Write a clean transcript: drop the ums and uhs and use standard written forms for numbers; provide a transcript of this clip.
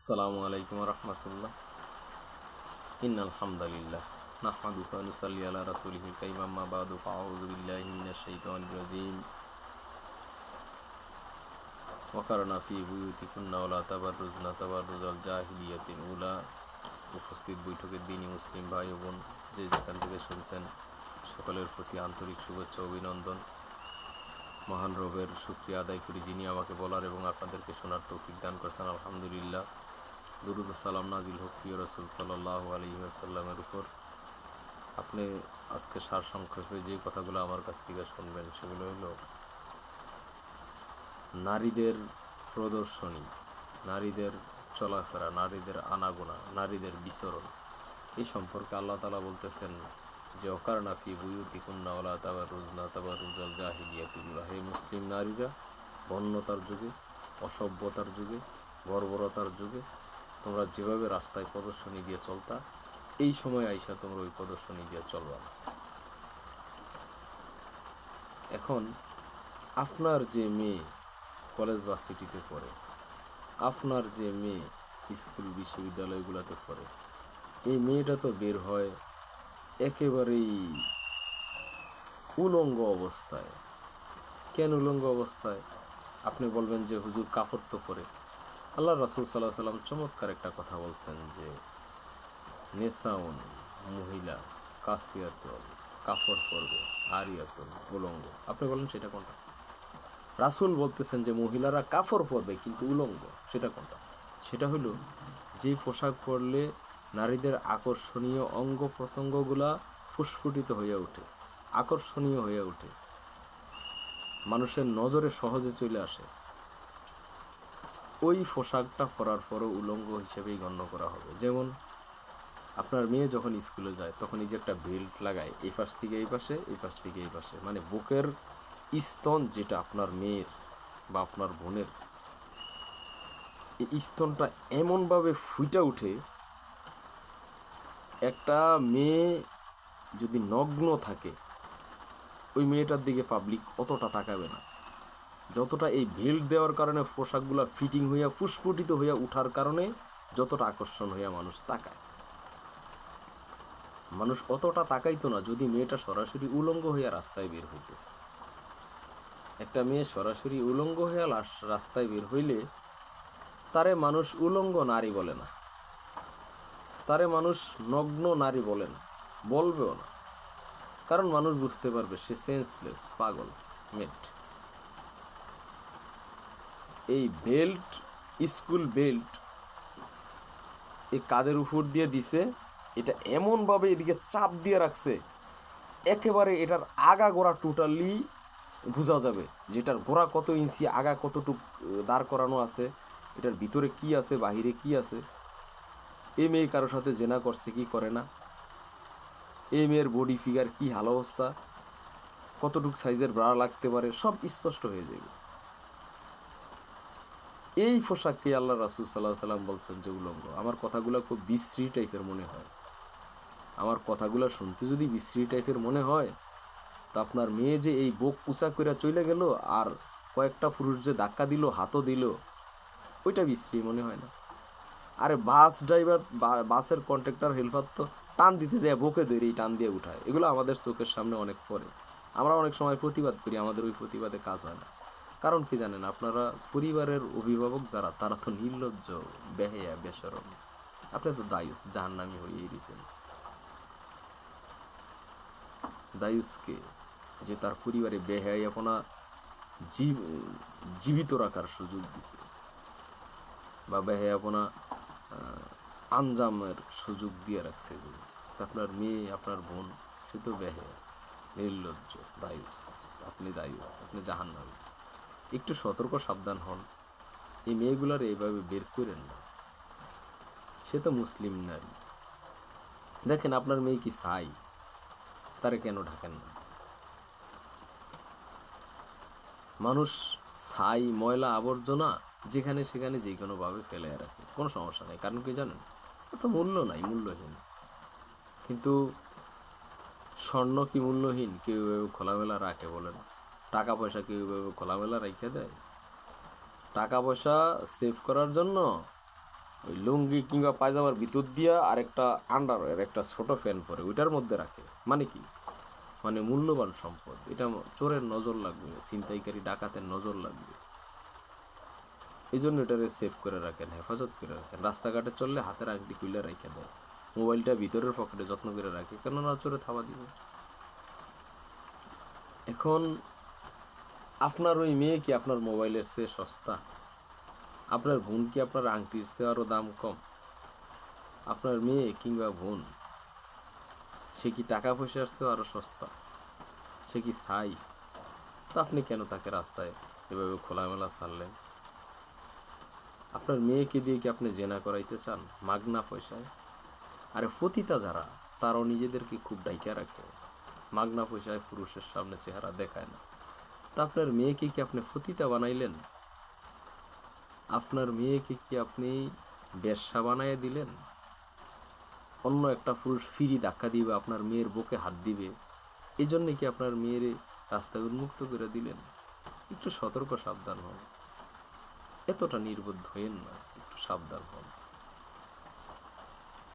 আসসালামু আলাইকুম রহমতুল্লাহ। ইন্নাল হামদুলিল্লাহ নাহমাদুহু ওয়া নুসাল্লি আলা রাসূলিহিল কারীম, আম্মা বা'দু, ফাআউযু বিল্লাহি মিনাশ শাইতানির রাজীম। ওয়া কারনা ফি বুয়ুতিকুন্না ওয়া লা তাবাররুজনা তাবাররুজাল জাহিলিয়াতিল উলা। উপস্থিত বৈঠকের দিনই মুসলিম ভাই ও বোন, যে যেখান থেকে শুনছেন, সকলের প্রতি আন্তরিক শুভেচ্ছা ও অভিনন্দন। মহান রবের শুকরিয়া আদায় করি, যিনি আমাকে বলার এবং আপনাদেরকে শোনার তৌফিক দান করেছেন, আলহামদুলিল্লাহ। দুরূদ ও সালাম নাজিল হোক প্রিয় রাসূল সাল্লাল্লাহু আলাইহি ওয়াসাল্লামের উপর। আপনি আজকে সারসংক্ষেপে যে কথাগুলো আমার কাছ থেকে শুনবেন সেগুলো হলো নারীদের প্রদর্শনী, নারীদের চলাফেরা, নারীদের আনাগোনা, নারীদের বিচরণ। এই সম্পর্কে আল্লাহ তাআলা বলতেছেন যে ওয়াকারনা ফি বুয়ুতিকুন্না ওয়া লা তাবাররুজনা তাবাররুজাল জাহিলিয়াতিল উলা। হে মুসলিম নারীরা, বন্যতার যুগে, অসভ্যতার যুগে, বর্বরতার যুগে তোমরা যেভাবে রাস্তায় প্রদর্শনী দিয়ে চলতা, এই সময় আইসা তোমরা ওই প্রদর্শনী দিয়ে চলবা না। এখন আপনার যে মেয়ে কলেজ বা সিটিতে পড়ে, আপনার যে মেয়ে স্কুল বিশ্ববিদ্যালয়গুলোতে পড়ে, এই মেয়েটা তো বের হয় একেবারেই উলঙ্গ অবস্থায়। কেন উলঙ্গ অবস্থায়? আপনি বলবেন যে হুজুর কাফর তো পরে। আল্লাহ রাসূল সাল্লাল্লাহু আলাইহি সাল্লাম চমৎকার একটা কথা বলছেন যে নেসাউন, মহিলা, কাসিয়াতুন, কাফর পরবে, আরিয়াতুন, উলঙ্গ। আপনি বলেন সেটা কোনটা? রাসূল বলতেছেন যে মহিলারা কাফর পরবে কিন্তু উলঙ্গ। সেটা কোনটা? সেটা হলো যে পোশাক পরলে নারীদের আকর্ষণীয় অঙ্গ প্রত্যঙ্গগুলা ফুসফুটিত হয়ে ওঠে, আকর্ষণীয় হয়ে ওঠে, মানুষের নজরে সহজে চলে আসে, ওই পোশাকটা পরার পরও উলঙ্গ হিসেবেই গণ্য করা হবে। যেমন আপনার মেয়ে যখন স্কুলে যায় তখন এই যে একটা বেল্ট লাগায়, এই পাশ থেকে এই পাশে, এই পাশ থেকে এই পাশে, মানে বুকের স্তন যেটা আপনার মেয়ের বা আপনার বোনের, এই স্তনটা এমনভাবে ফুইটা উঠে, একটা মেয়ে যদি নগ্ন থাকে ওই মেয়েটার দিকে পাবলিক অতটা তাকাবে না, যতটা এই বেল্ট দেওয়ার কারণে পোশাকগুলো ফিটিং হইয়া ফুসফুটিত হইয়া উঠার কারণে যতটা আকর্ষণ হইয়া মানুষ তাকায়। মানুষ অতটা তাকাইতো না যদি মেয়েটা সরাসরি উলঙ্গ হইয়া রাস্তায় বের হইত। একটা মেয়ে সরাসরি উলঙ্গ হইয়া রাস্তায় বের হইলে তারে মানুষ উলঙ্গ নারী বলে না, তারে মানুষ নগ্ন নারী বলে না, বলবেও না। কারণ মানুষ বুঝতে পারবে সে সেন্সলেস, পাগল, মেট। এই বেল্ট, স্কুল বেল্ট, এই কাদের উপর দিয়ে দিছে, এটা এমনভাবে এদিকে চাপ দিয়ে রাখছে একেবারে এটার আগা গোড়া টোটালি বোঝা যাবে, যেটার গোড়া কত ইঞ্চি, আগা কতটুক দাঁড় করানো আছে, এটার ভিতরে কি আছে, বাহিরে কি আছে, এই মেয়ে কারোর সাথে জেনা করছে কি করে না, এই মেয়ের বডি ফিগার কি হাল অবস্থা, কতটুক সাইজের ব্রা লাগতে পারে, সব স্পষ্ট হয়ে যাবে। এই পোশাককে আল্লাহ রাসূল সাল্লাল্লাহু আলাইহি সাল্লাম বলছেন যে উলঙ্গ। আমার কথাগুলো খুব বিশ্রী টাইপের মনে হয়, আমার কথাগুলো শুনতে যদি বিশ্রী টাইপের মনে হয়, তো আপনার মেয়ে যে এই বুক উঁচা করে চলে গেল আর কয়েকটা পুরুষ যে ধাক্কা দিল, হাতও দিল, ওইটা বিশ্রী মনে হয় না? আরে বাস ড্রাইভার, বাসের কন্ট্রাক্টর, হেল্পার তো টান দিতে যায় বুকে ধরে টান দিয়ে উঠায়, এগুলো আমাদের চোখের সামনে অনেক পরে। আমরা অনেক সময় প্রতিবাদ করি, আমাদের ওই প্রতিবাদে কাজ হয় না। কারণ কি জানেন আপনারা? পরিবারের অভিভাবক যারা, তারা তো নির্লজ্জ, বেহেয়া, বেশরম। আপনি তো দায়ুস, জাহান্নামী হয়েই রয়েছেন। দায়ুসকে যে তার পরিবারে বেহায়াপনা জীবিত রাখার সুযোগ দিছে, বা বেহায়াপনা আঞ্জামের সুযোগ দিয়ে রাখছে। আপনার মেয়ে, আপনার বোন, সে তো বেহায়া, নির্লজ্জ, দায়ুস। আপনি দায়ুস, আপনি জাহান্নামী। একটু সতর্ক সাবধান হন, এই মেয়েগুলার এইভাবে বের করেন না। সে তো মুসলিম নারী। দেখেন আপনার মেয়ে কি চাই, তারে কেন ঢাকেন না? মানুষ ছাই, ময়লা, আবর্জনা যেখানে সেখানে যে কোনোভাবে ফেলে রাখে, কোনো সমস্যা নেই। কারণ কি জানেন? তো মূল্য নাই, মূল্যহীন। কিন্তু স্বর্ণ কি মূল্যহীন? কেউ এভাবে খোলামেলা রাখে বলেন? টাকা পয়সা কেউ এভাবে খোলামেলা রেখে দেয়? টাকা পয়সা সেভ করার জন্য ওই লুঙ্গি কিংবা পায়জামার ভিতর দিয়া আর একটা আন্ডারওয়্যার একটা ছোট ফ্যান পরে ওইটার মধ্যে রাখে। মানে কি, মানে মূল্যবান সম্পদ, এটা চোরের নজর লাগবে, ছিনতাইকারী ডাকাতের নজর লাগবে, এই জন্য এটারে সেভ করে রাখেন, হেফাজত করে রাখেন। রাস্তাঘাটে চললে হাতের আংটি খুলে রেখে দেয়, মোবাইলটা ভিতরের পকেটে যত্ন করে রাখে, কেননা চোরে থাবা দিবে। এখন আপনার ওই মেয়ে কি আপনার মোবাইলের চেয়ে সস্তা? আপনার বোন কি আপনার আংটির চেয়ে আরও দাম কম? আপনার মেয়ে কিংবা বোন সে কি টাকা পয়সার চেয়েও আরও সস্তা? সে কি ছাই? তা আপনি কেন তাকে রাস্তায় এভাবে খোলামেলা ছাড়লেন? আপনার মেয়েকে দিয়ে কি আপনি জেনা করাইতে চান মাগনা পয়সায়? আরে পতিতা যারা, তারাও নিজেদেরকে খুব ডাইকা রাখে, মাগনা পয়সায় পুরুষের সামনে চেহারা দেখায় না। তা আপনার মেয়েকে কি আপনি পতিতা বানাইলেন? আপনার মেয়েকে কি আপনি বেশ্যা বানাইয়া দিলেন? অন্য একটা পুরুষ ফিরি ধাক্কা দিবে, আপনার মেয়ের বুকে হাত দিবে, এই জন্যে কি আপনার মেয়ের রাস্তায় উন্মুক্ত করে দিলেন? একটু সতর্ক সাবধান হন, এতটা নির্বোধ হইেন না, একটু সাবধান হন।